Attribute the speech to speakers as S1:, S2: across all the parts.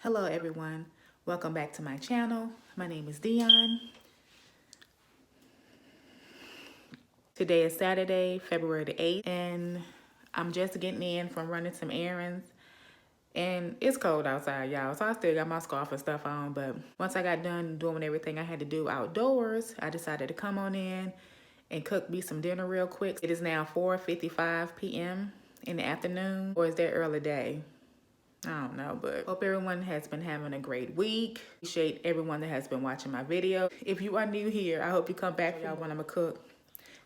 S1: Hello everyone, welcome back to my channel. My name is Dion. Today is Saturday, February the 8th, and I'm just getting in from running some errands. And it's cold outside, y'all, so I still got my scarf and stuff on, but once I got done doing everything I had to do outdoors, I decided to come on in and cook me some dinner real quick. It is now 4:55 p.m. in the afternoon, or is that early day? I don't know, but hope everyone has been having a great week. Appreciate everyone that has been watching my video. If you are new here, I hope you come back for y'all when I'm gonna cook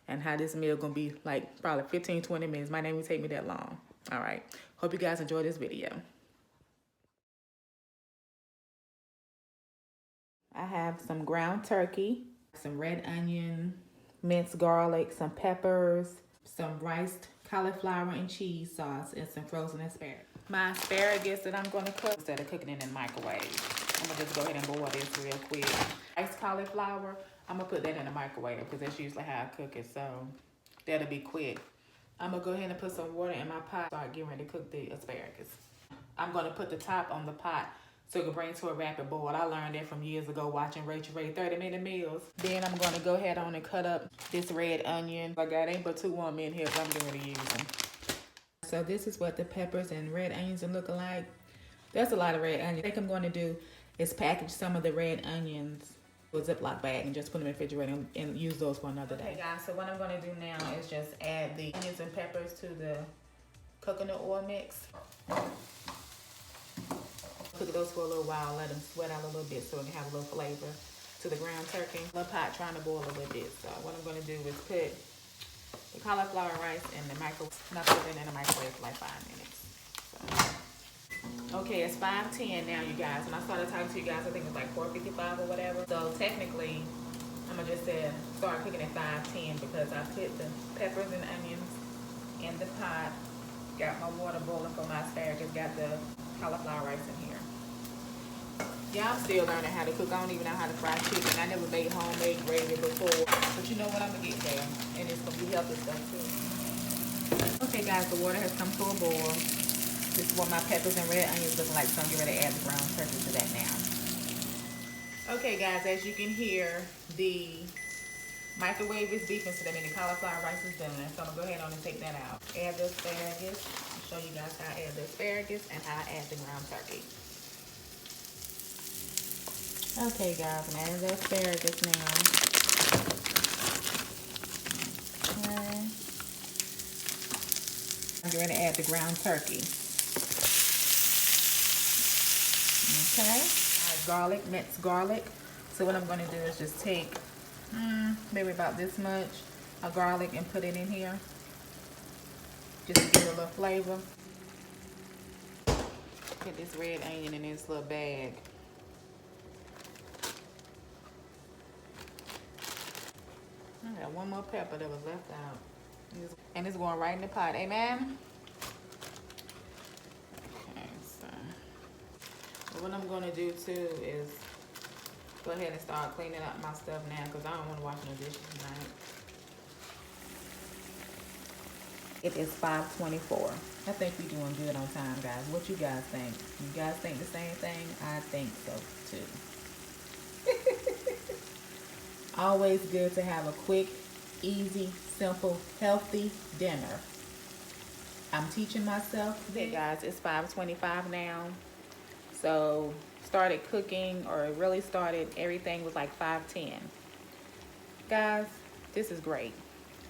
S1: and how this meal gonna be like probably 15-20 minutes. Might not even take me that long. All right, hope you guys enjoy this video. I have some ground turkey, some red onion, minced garlic, some peppers, some riced cauliflower and cheese sauce, and some frozen asparagus. My asparagus that I'm going to cook, instead of cooking it in the microwave, I'm going to just go ahead and boil this real quick. Riced cauliflower, I'm going to put that in the microwave because that's usually how I cook it, so that'll be quick. I'm going to go ahead and put some water in my pot, start getting ready to cook the asparagus. I'm going to put the top on the pot so it can bring to a rapid boil. I learned that from years ago watching Rachel Ray 30-minute meals. Then I'm going to go ahead on and cut up this red onion. I got ain't but 2 warm in here, but I'm going to use them. So this is what the peppers and red onions are looking like. That's a lot of red onions. I think I'm going to do is package some of the red onions with a Ziploc bag and just put them in the refrigerator and use those for another day. Okay guys, so what I'm going to do now is just add the onions and peppers to the coconut oil mix. Cook those for a little while, let them sweat out a little bit so it can have a little flavor to the ground turkey. The pot trying to boil a little bit, so what I'm going to do is put the cauliflower rice in the microwave, and I put it in the microwave for like 5 minutes. So. Okay, it's 5:10 now, you guys. When I started talking to you guys, I think it was like 4:55 or whatever. So technically, I'm gonna just start cooking at 5:10 because I put the peppers and onions in the pot. Got my water boiling for my asparagus. Got the cauliflower rice in here. Yeah, I'm still learning how to cook. I don't even know how to fry chicken. I never made homemade gravy before. But you know what? I'm going to get there. And it's going to be healthy stuff too. Okay, guys, the water has come to a boil. This is what my peppers and red onions looking like. So I'm getting ready to add the ground turkey to that now. Okay, guys, as you can hear, the microwave is beeping, so that means the cauliflower rice is done. So I'm going to go ahead on and take that out. Add the asparagus. I'll show you guys how I add the asparagus and how I add the ground turkey. Okay guys, I'm adding the asparagus now. Okay. I'm going to add the ground turkey. Okay. Garlic, minced garlic. So what I'm going to do is just take maybe about this much of garlic and put it in here. Just to give it a little flavor. Put this red onion in this little bag. I got one more pepper that was left out. And it's going right in the pot. Amen? Okay, so what I'm going to do too is go ahead and start cleaning up my stuff now because I don't want to wash no dishes tonight. It is 5:24. I think we're doing good on time, guys. What you guys think? You guys think the same thing? I think so too. Always good to have a quick, easy, simple, healthy dinner. I'm teaching myself. Okay, guys, it's 5:25 now. So started cooking, or really started, everything was like 5:10. Guys, this is great.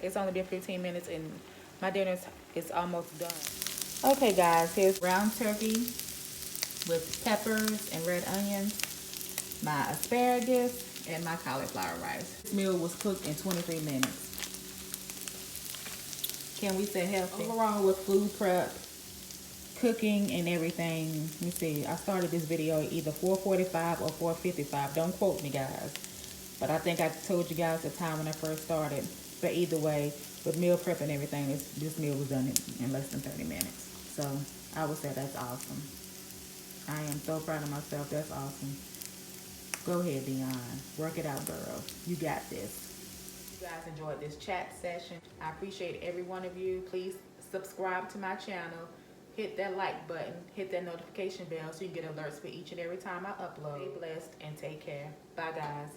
S1: It's only been 15 minutes and my dinner is almost done. Okay, guys, here's ground turkey with peppers and red onions, my asparagus, and my cauliflower rice. This meal was cooked in 23 minutes. Can we say healthy? Overall with food prep, cooking and everything, let me see, I started this video at either 4:45 or 4:55. Don't quote me, guys. But I think I told you guys the time when I first started. But either way, with meal prep and everything, this meal was done in less than 30 minutes. So I would say that's awesome. I am so proud of myself. That's awesome. Go ahead, Dion. Work it out, girl. You got this. You guys enjoyed this chat session. I appreciate every one of you. Please subscribe to my channel. hit that like button, hit that notification bell so you get alerts for each and every time I upload. Stay blessed and take care. Bye, guys.